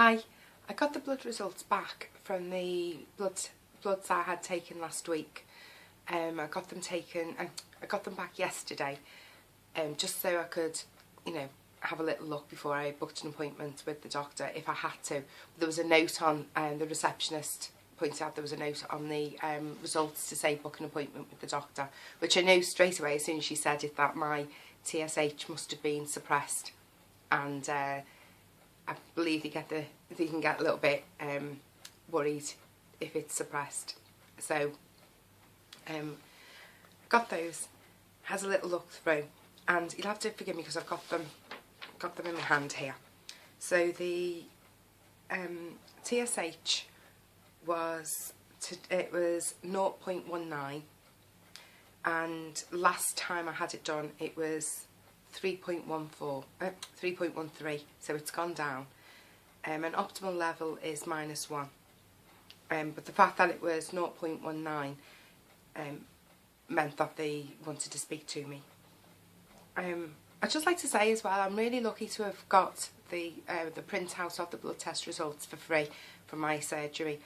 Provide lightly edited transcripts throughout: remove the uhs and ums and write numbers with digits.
Hi, I got the blood results back from the bloods I had taken last week. I got them back yesterday, just so I could, have a little look before I booked an appointment with the doctor if I had to. There was a note on, the receptionist pointed out there was a note on the results to say book an appointment with the doctor, which I knew straight away as soon as she said it that my TSH must have been suppressed, and I believe you can get a little bit worried if it's suppressed. So got those, has a little look through, and you'll have to forgive me because I've got them in my hand here. So the TSH was 0.19, and last time I had it done it was 3.13, so it's gone down. An optimal level is -1, but the fact that it was 0.19 meant that they wanted to speak to me. I'd just like to say as well, I'm really lucky to have got the printout of the blood test results for free from my surgery.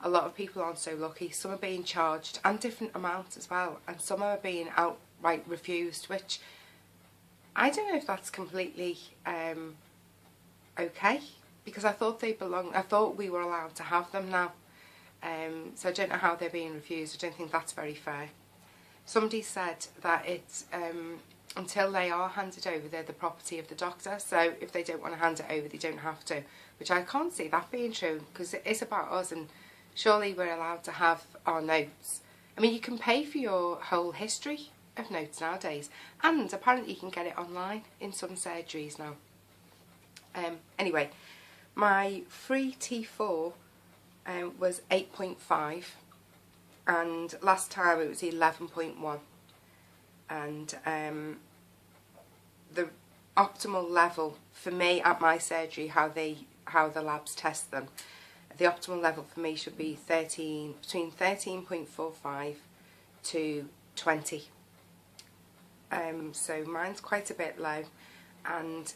A lot of people aren't so lucky. Some are being charged, and different amounts as well, and some are being outright refused, which I don't know if that's completely okay, because I thought they belonged. I thought we were allowed to have them now, so I don't know how they're being refused. I don't think that's very fair. Somebody said that it's until they are handed over, they're the property of the doctor, so if they don't want to hand it over, they don't have to, which I can't see that being true, because it is about us, and surely we're allowed to have our notes. I mean, you can pay for your whole history of notes nowadays, and apparently you can get it online in some surgeries now. Anyway, my free T4 was 8.5, and last time it was 11.1, and the optimal level for me at my surgery, how the labs test them, the optimal level for me should be between 13.45 to 20. So mine's quite a bit low, and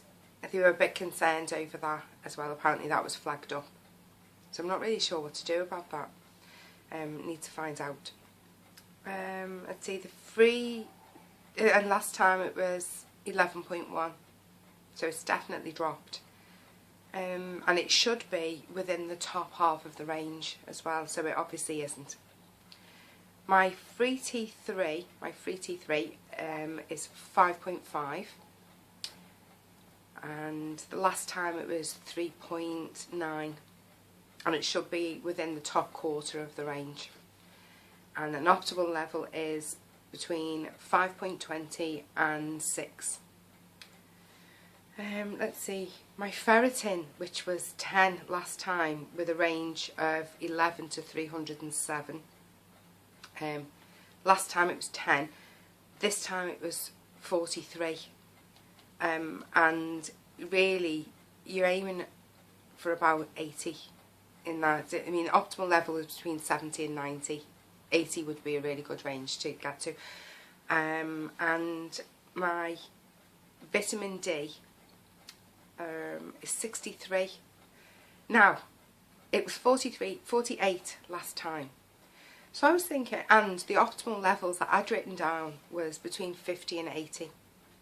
they were a bit concerned over that as well. Apparently that was flagged up, so I'm not really sure what to do about that. Need to find out. Let's see, the free, and last time it was 11.1, so it's definitely dropped. And it should be within the top half of the range as well, so it obviously isn't. My free T3 is 5.5, and the last time it was 3.9, and it should be within the top quarter of the range. And an optimal level is between 5.20 and 6. Let's see, my ferritin, which was 10 last time with a range of 11 to 307. Last time it was 10, this time it was 43, and really you're aiming for about 80 in that. I mean, optimal level is between 70 and 90. 80 would be a really good range to get to. And my vitamin D is 63. Now, it was 48 last time. So I was thinking, and the optimal levels that I'd written down was between 50 and 80.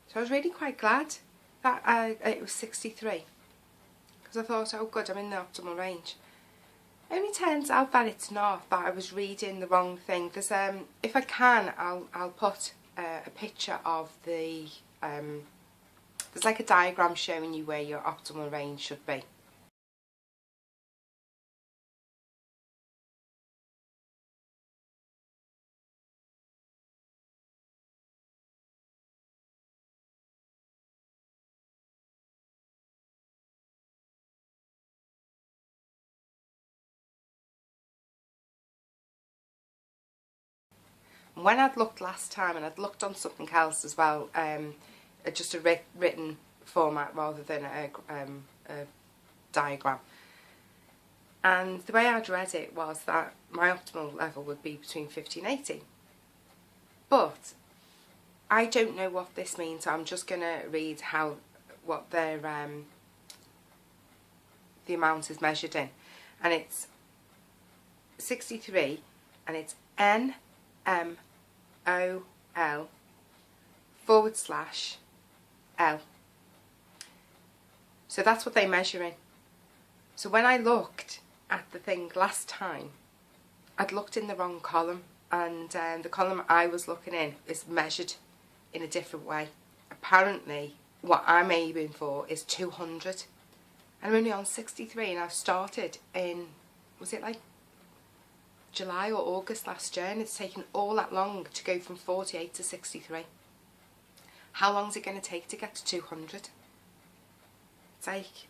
So I was really quite glad that it was 63, because I thought, oh good, I'm in the optimal range. It only turns out that it's not, that I was reading the wrong thing. There's if I can, I'll put a picture of the there's like a diagram showing you where your optimal range should be. When I'd looked last time, and I'd looked on something else as well, just a written format rather than a diagram, and the way I'd read it was that my optimal level would be between 50 and 80. But I don't know what this means, so I'm just going to read what their the amount is measured in, and it's 63, and it's nMol/L. So that's what they measure in. So when I looked at the thing last time, I'd looked in the wrong column, and the column I was looking in is measured in a different way. Apparently what I'm aiming for is 200, and I'm only on 63, and I've started in, was it like July or August last year, and it's taken all that long to go from 48 to 63. How long is it going to take to get to 200? It's like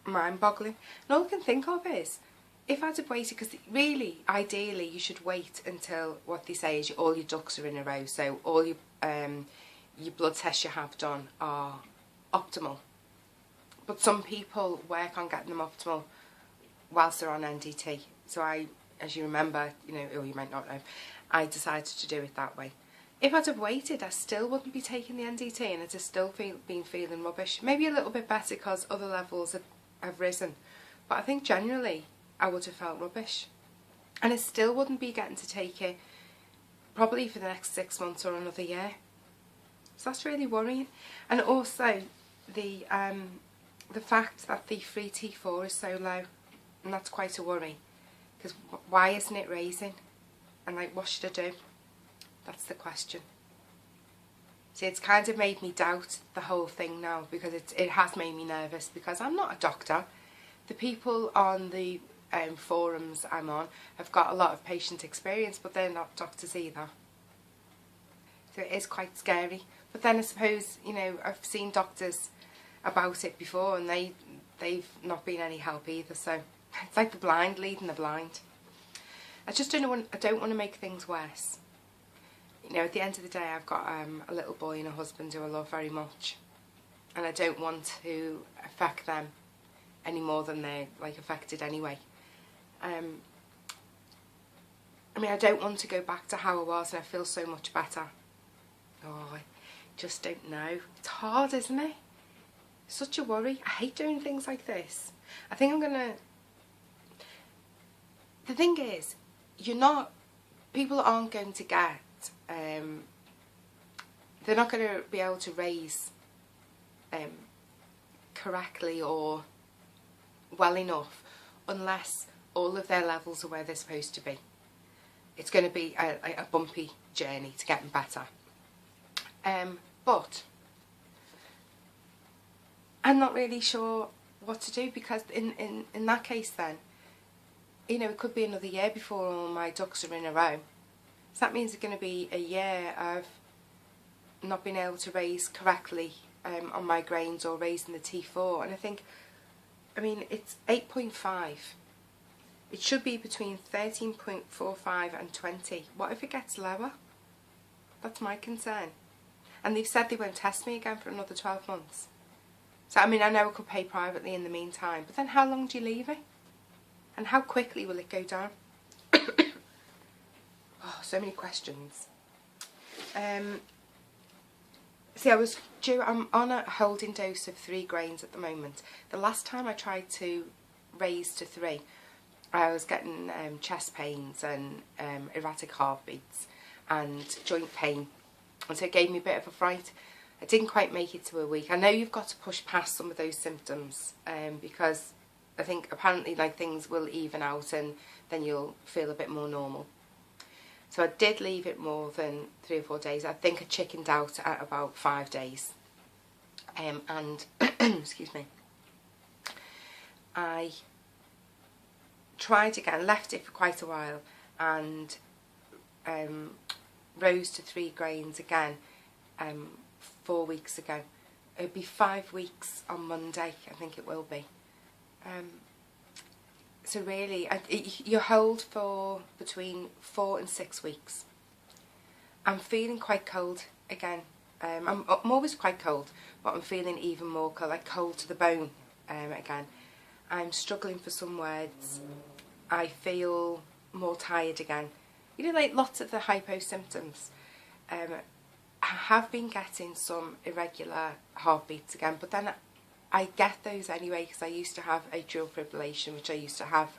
mind-boggling. And all I can think of is, if I'd have waited, because really, ideally, you should wait until what they say is all your ducks are in a row, so all your blood tests you have done are optimal. But some people work on getting them optimal whilst they're on NDT. So I, as you remember, you know, or you might not know, I decided to do it that way. If I'd have waited, I still wouldn't be taking the NDT, and I'd have still been feeling rubbish. Maybe a little bit better because other levels have risen. But I think generally I would have felt rubbish. And I still wouldn't be getting to take it probably for the next 6 months or another year. So that's really worrying. And also the fact that the free T4 is so low, and that's quite a worry. Because why isn't it raising? And like, what should I do? That's the question. See, it's kind of made me doubt the whole thing now, because it has made me nervous, because I'm not a doctor. The people on the forums I'm on have got a lot of patient experience, but they're not doctors either. So it is quite scary. But then I suppose, you know, I've seen doctors about it before, and they've not been any help either. So it's like the blind leading the blind. I just don't want to make things worse. You know, at the end of the day, I've got a little boy and a husband who I love very much, and I don't want to affect them any more than they're like affected anyway. I mean, I don't want to go back to how I was, and I feel so much better. Oh, I just don't know. It's hard, isn't it? Such a worry. I hate doing things like this. I think I'm gonna... The thing is, people aren't going to get, they're not going to be able to raise correctly or well enough unless all of their levels are where they're supposed to be. It's going to be a bumpy journey to getting better. But I'm not really sure what to do, because in that case then, you know, it could be another year before all my ducks are in a row. So that means it's going to be a year of not being able to raise correctly on my grains or raising the T4. And I think, I mean, it's 8.5. It should be between 13.45 and 20. What if it gets lower? That's my concern. And they've said they won't test me again for another 12 months. So, I mean, I know I could pay privately in the meantime, but then how long do you leave it? And how quickly will it go down? Oh, so many questions. See, I'm on a holding dose of 3 grains at the moment. The last time I tried to raise to 3, I was getting chest pains and erratic heartbeats and joint pain. And so it gave me a bit of a fright. I didn't quite make it to a week. I know you've got to push past some of those symptoms because I think apparently like things will even out and then you'll feel a bit more normal. So I did leave it more than 3 or 4 days. I think I chickened out at about 5 days. And, excuse me, I tried again, left it for quite a while, and rose to 3 grains again 4 weeks ago. It'll be 5 weeks on Monday, I think it will be. So really, you hold for between 4 and 6 weeks. I'm feeling quite cold again. I'm always quite cold, but I'm feeling even more cold, like cold to the bone again. I'm struggling for some words. I feel more tired again. You know, like lots of the hypo symptoms. I have been getting some irregular heartbeats again, but then I get those anyway because I used to have atrial fibrillation, which I used to have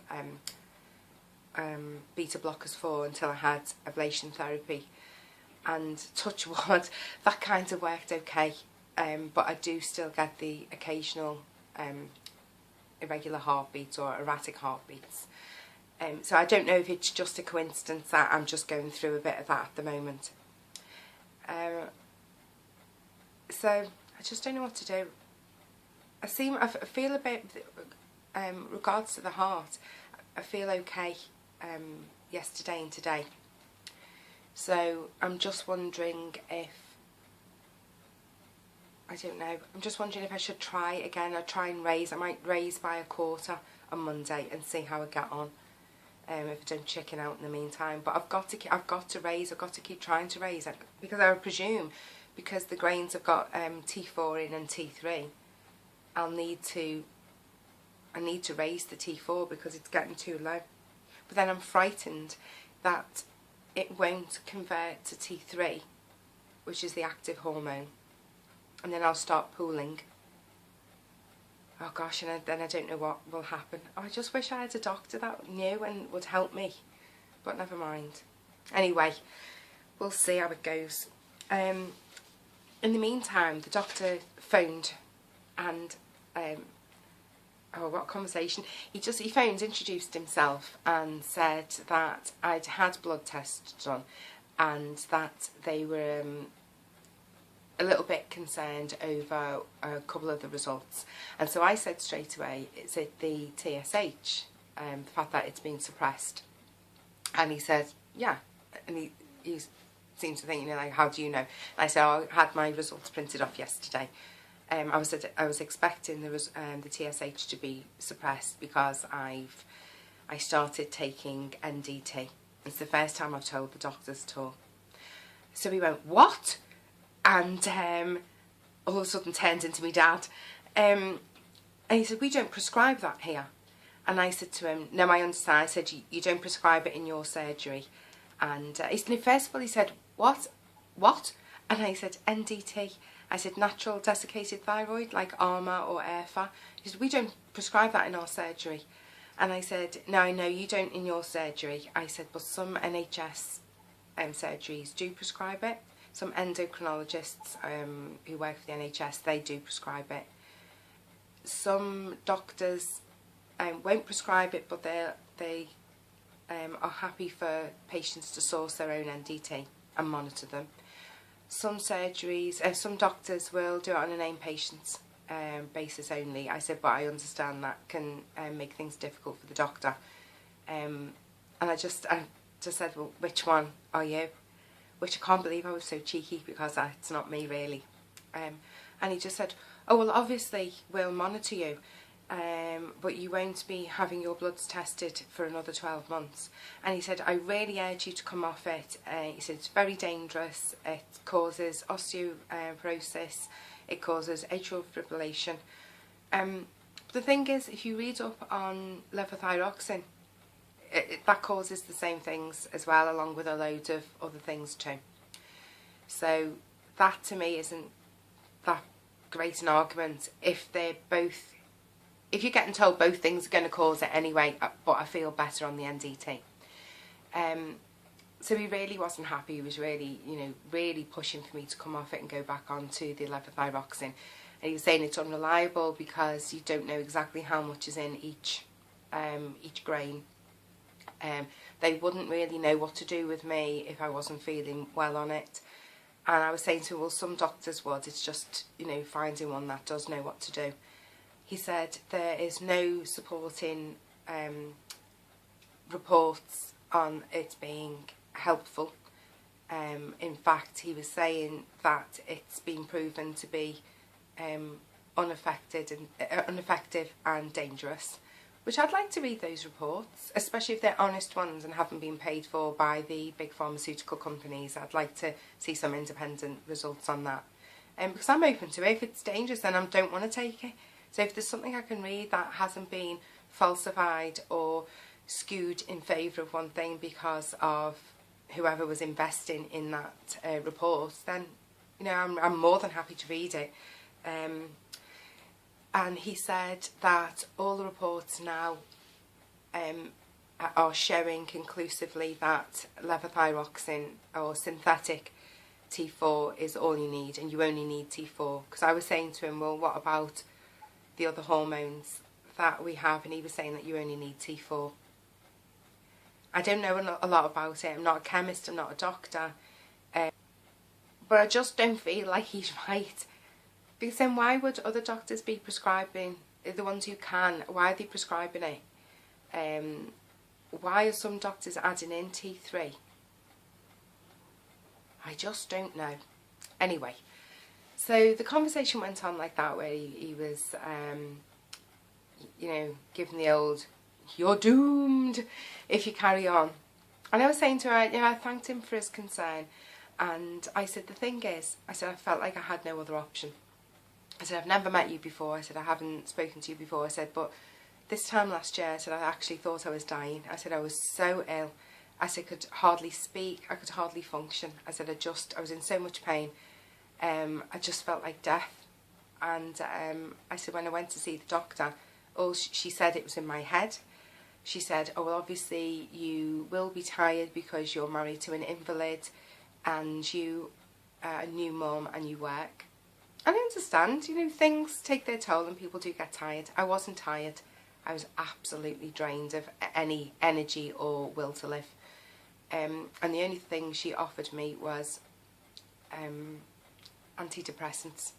beta blockers for until I had ablation therapy, and touch wood, that kind of worked okay, but I do still get the occasional irregular heartbeats or erratic heartbeats. So I don't know if it's just a coincidence that I'm just going through a bit of that at the moment. So I just don't know what to do. I feel a bit, regards to the heart, I feel okay yesterday and today. So I'm just wondering if, I don't know, I'm just wondering if I should try again. I'll try and raise. I might raise by a quarter on Monday and see how I get on. If I don't chicken out in the meantime, but I've got to raise. I've got to keep trying to raise it, because I would presume, because the grains have got T4 in and T3, I need to raise the T4 because it's getting too low. But then I'm frightened that it won't convert to T3, which is the active hormone, and then I'll start pooling. Oh gosh, and then I don't know what will happen. Oh, I just wish I had a doctor that knew and would help me, but never mind. Anyway, we'll see how it goes. In the meantime, the doctor phoned, and oh, what a conversation. He phoned, introduced himself and said that I'd had blood tests done and that they were a little bit concerned over a couple of the results. And so I said straight away, is it the TSH, the fact that it's been suppressed? And he said, yeah. And he seemed to think, you know, like, how do you know? And I said, oh, I had my results printed off yesterday. I was expecting the TSH to be suppressed because I started taking NDT. It's the first time I've told the doctors at all. So he went, what? And all of a sudden turned into my dad. And he said, we don't prescribe that here. And I said to him, no, I understand. I said, you don't prescribe it in your surgery. And first of all he said, what? And I said, NDT. I said, Natural Desiccated Thyroid, like Armour or Airfa. He said, we don't prescribe that in our surgery. And I said, no, I know you don't in your surgery. I said, but some NHS surgeries do prescribe it. Some endocrinologists who work for the NHS, they do prescribe it. Some doctors won't prescribe it, but they are happy for patients to source their own NDT and monitor them. Some surgeries, some doctors will do it on a named patient basis only. I said, but I understand that can make things difficult for the doctor. And I just said, well, which one are you? Which I can't believe I was so cheeky, because it's not me really. And he just said, oh, well, obviously we'll monitor you, but you won't be having your bloods tested for another 12 months. And he said, I really urge you to come off it. He said, it's very dangerous. It causes osteoporosis. It causes atrial fibrillation. The thing is, if you read up on levothyroxine, that causes the same things as well, along with a load of other things too. So that to me isn't that great an argument if you're getting told both things are going to cause it anyway, but I feel better on the NDT. So he really wasn't happy. He was really, really pushing for me to come off it and go back onto the levothyroxine. And he was saying it's unreliable because you don't know exactly how much is in each grain. They wouldn't really know what to do with me if I wasn't feeling well on it. And I was saying to him, well, some doctors would. It's just, finding one that does know what to do. He said there is no supporting reports on it being helpful. In fact, he was saying that it's been proven to be ineffective and dangerous. Which I'd like to read those reports, especially if they're honest ones and haven't been paid for by the big pharmaceutical companies. I'd like to see some independent results on that. Because I'm open to it. If it's dangerous, then I don't want to take it. So if there's something I can read that hasn't been falsified or skewed in favour of one thing because of whoever was investing in that report, then I'm more than happy to read it. and he said that all the reports now are showing conclusively that levothyroxine or synthetic T4 is all you need, and you only need T4. Because I was saying to him, well, what about the other hormones that we have? And he was saying that you only need T4. I don't know a lot about it. I'm not a chemist, I'm not a doctor, but I just don't feel like he's right. Because then why would other doctors be prescribing, the ones who can, why are they prescribing it? Why are some doctors adding in T3? I just don't know. Anyway, so the conversation went on like that, where he was, you know, giving the old, you're doomed if you carry on. And I was saying to her, you know, I thanked him for his concern. And I said, the thing is, I said, I felt like I had no other option. I said, I've never met you before. I said, I haven't spoken to you before. I said, but this time last year, I said, I actually thought I was dying. I said, I was so ill. I said, I could hardly speak. I could hardly function. I said, I was in so much pain. I just felt like death. And I said, when I went to see the doctor, she said it was in my head. She said, oh, well, obviously you will be tired because you're married to an invalid and you are a new mum and you work. And I understand, you know, things take their toll and people do get tired. I wasn't tired. I was absolutely drained of any energy or will to live. And the only thing she offered me was antidepressants.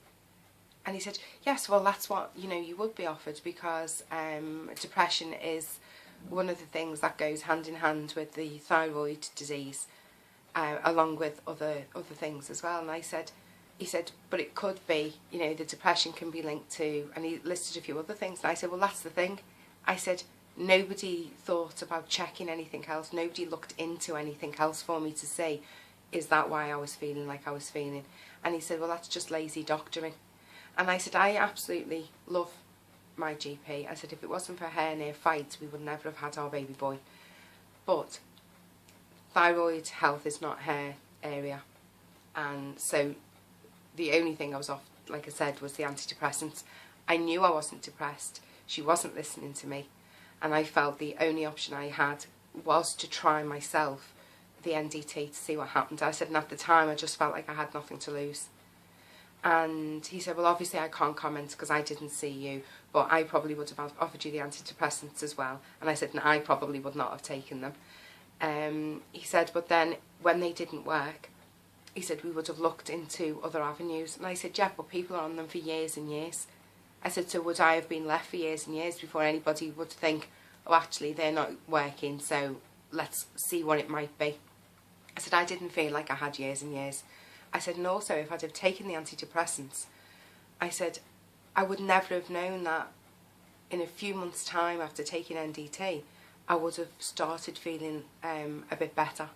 And he said, yes, well, that's what, you know, you would be offered, because depression is one of the things that goes hand in hand with the thyroid disease, along with other things as well. And he said, but it could be, you know, the depression can be linked to, and he listed a few other things. And I said, well, that's the thing. I said, nobody thought about checking anything else. Nobody looked into anything else for me to see, is that why I was feeling like I was feeling? And he said, well, that's just lazy doctoring. And I said, I absolutely love my GP. I said, if it wasn't for her near fights, we would never have had our baby boy. But thyroid health is not her area. And so the only thing I was off, like I said, was the antidepressants. I knew I wasn't depressed. She wasn't listening to me. And I felt the only option I had was to try myself the NDT to see what happened. I said, and at the time I just felt like I had nothing to lose. And he said, well, obviously I can't comment because I didn't see you, but I probably would have offered you the antidepressants as well. And I said, no, I probably would not have taken them. He said, but then when they didn't work, he said, we would have looked into other avenues. And I said, yeah, but people are on them for years and years. I said, so would I have been left for years and years before anybody would think, oh, actually, they're not working, so let's see what it might be. I said, I didn't feel like I had years and years. I said, and also, if I'd have taken the antidepressants, I said, I would never have known that in a few months' time after taking NDT, I would have started feeling a bit better.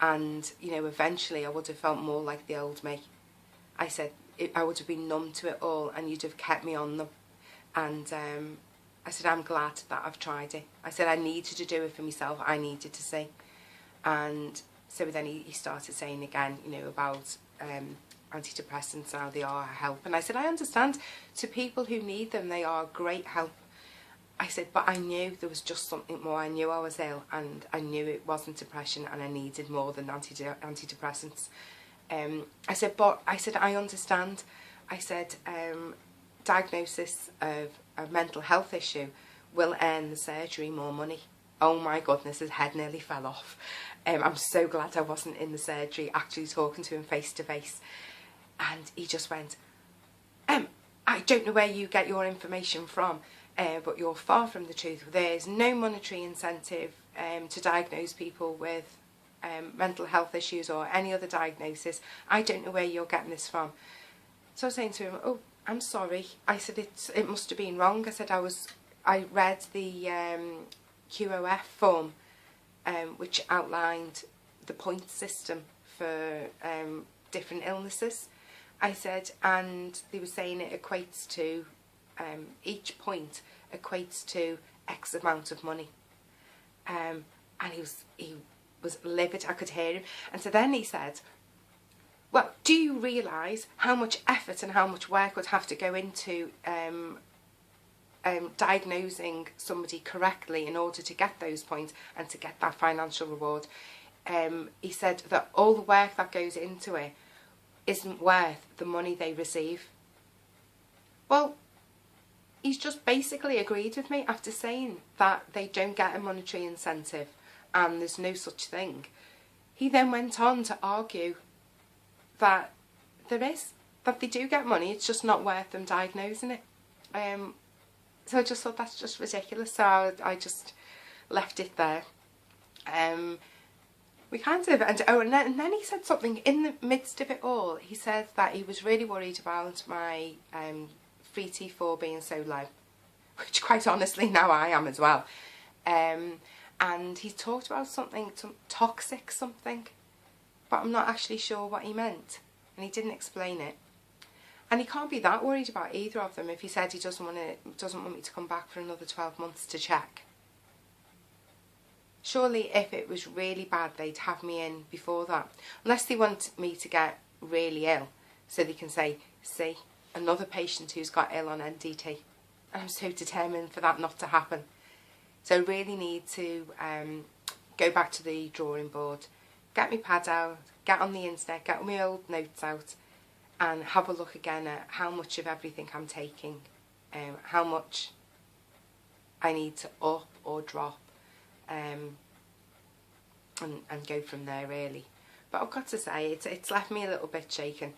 And, you know, eventually I would have felt more like the old me. I said, I would have been numb to it all and you'd have kept me on them. And I said, I'm glad that I've tried it. I said, I needed to do it for myself. I needed to see. And so then he started saying again, you know, about antidepressants and how they are a help. And I said, I understand. To people who need them, they are a great help. I said, but I knew there was just something more. I knew I was ill and I knew it wasn't depression and I needed more than antidepressants. I said, but I said, I understand. I said, diagnosis of a mental health issue will earn the surgery more money. Oh my goodness, his head nearly fell off. I'm so glad I wasn't in the surgery actually talking to him face to face. And he just went, I don't know where you get your information from, but you're far from the truth. There's no monetary incentive to diagnose people with mental health issues or any other diagnosis. I don't know where you're getting this from. So I was saying to him, oh, I'm sorry. I said, it must have been wrong. I said, I read the QOF form, which outlined the point system for different illnesses. I said, and they were saying it equates to, each point equates to X amount of money. And he was livid. I could hear him. And so then he said, well, do you realise how much effort and how much work would have to go into diagnosing somebody correctly in order to get those points and to get that financial reward. He said that all the work that goes into it isn't worth the money they receive. Well, he's just basically agreed with me after saying that they don't get a monetary incentive and there's no such thing. He then went on to argue that there is, that they do get money, it's just not worth them diagnosing it. So I just thought that's just ridiculous, so I just left it there. We kind of, and then he said something in the midst of it all. He said that he was really worried about my free T4 being so low, which quite honestly now I am as well. And he talked about something, some toxic something, but I'm not actually sure what he meant, and he didn't explain it. And he can't be that worried about either of them if he said he doesn't want me to come back for another 12 months to check. Surely if it was really bad they'd have me in before that. Unless they want me to get really ill so they can say, see, another patient who's got ill on NDT. And I'm so determined for that not to happen. So I really need to go back to the drawing board, get my pad out, get on the internet, get my old notes out, and have a look again at how much of everything I'm taking, how much I need to up or drop, and go from there really. But I've got to say, it's left me a little bit shaken.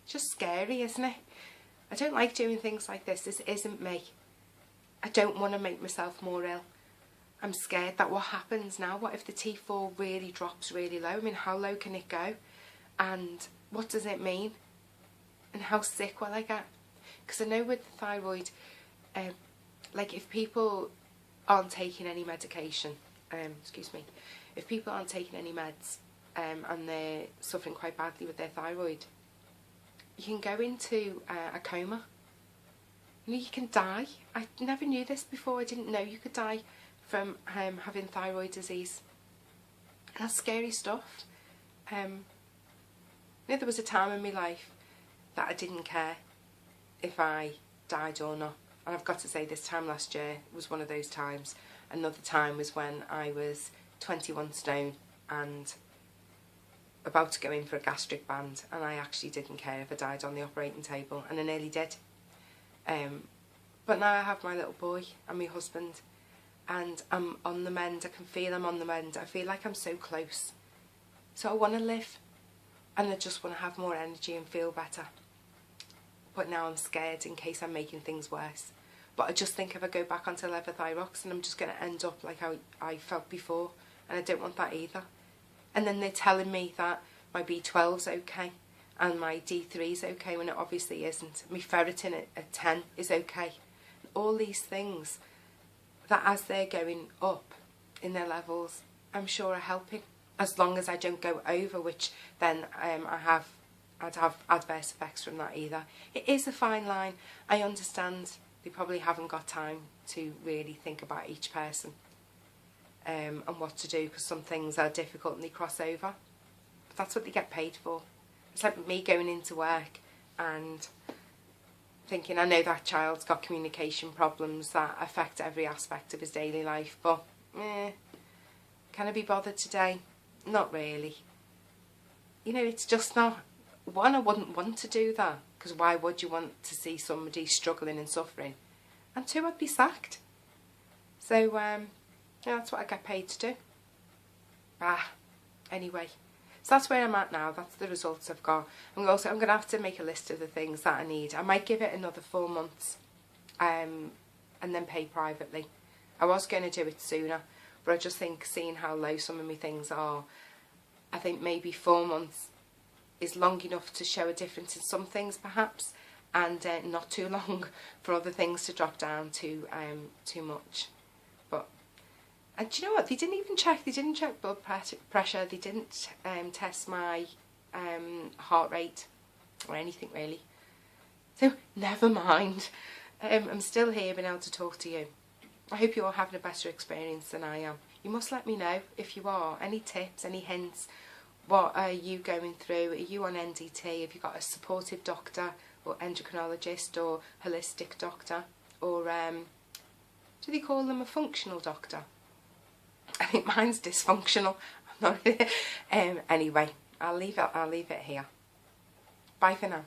Just scary, isn't it? I don't like doing things like this. This isn't me. I don't want to make myself more ill. I'm scared that what happens now, what if the T4 really drops really low? I mean, how low can it go? And what does it mean? And how sick will I get? Because I know with the thyroid, like if people aren't taking any medication, if people aren't taking any meds and they're suffering quite badly with their thyroid, you can go into a coma. You know, you can die. I never knew this before. I didn't know you could die from having thyroid disease. And that's scary stuff. You know, there was a time in my life that I didn't care if I died or not. And I've got to say, this time last year was one of those times. Another time was when I was 21 stone and about to go in for a gastric band, and I actually didn't care if I died on the operating table, and I nearly did. But now I have my little boy and my husband, and I'm on the mend. I can feel I'm on the mend. I feel like I'm so close. So I want to live, and I just want to have more energy and feel better. But now I'm scared in case I'm making things worse. But I just think if I go back onto levothyroxine, I'm just going to end up like how I felt before, and I don't want that either. And then they're telling me that my B12's okay and my D3's okay when it obviously isn't. My ferritin at 10 is okay. All these things that as they're going up in their levels, I'm sure are helping, as long as I don't go over, which then I'd have adverse effects from that either. It is a fine line. I understand they probably haven't got time to really think about each person and what to do, because some things are difficult and they cross over. But that's what they get paid for. It's like me going into work and thinking, I know that child's got communication problems that affect every aspect of his daily life, but can I be bothered today? Not really. You know, it's just not. One, I wouldn't want to do that, because why would you want to see somebody struggling and suffering? And two, I'd be sacked. So yeah, that's what I get paid to do. Anyway, so that's where I'm at now. That's the results I've got. I'm going to have to make a list of the things that I need. I might give it another 4 months and then pay privately. I was going to do it sooner, but I just think seeing how low some of my things are, I think maybe 4 months is long enough to show a difference in some things perhaps, and not too long for other things to drop down too much. And do you know what? They didn't check blood pressure. They didn't test my heart rate or anything really. So never mind. I'm still here being able to talk to you. I hope you're all having a better experience than I am. You must let me know if you are. Any tips, any hints, What are you going through? Are you on NDT? Have you got a supportive doctor or endocrinologist or holistic doctor? Or do they call them a functional doctor? I think mine's dysfunctional. I'm not anyway, I'll leave it here. Bye for now.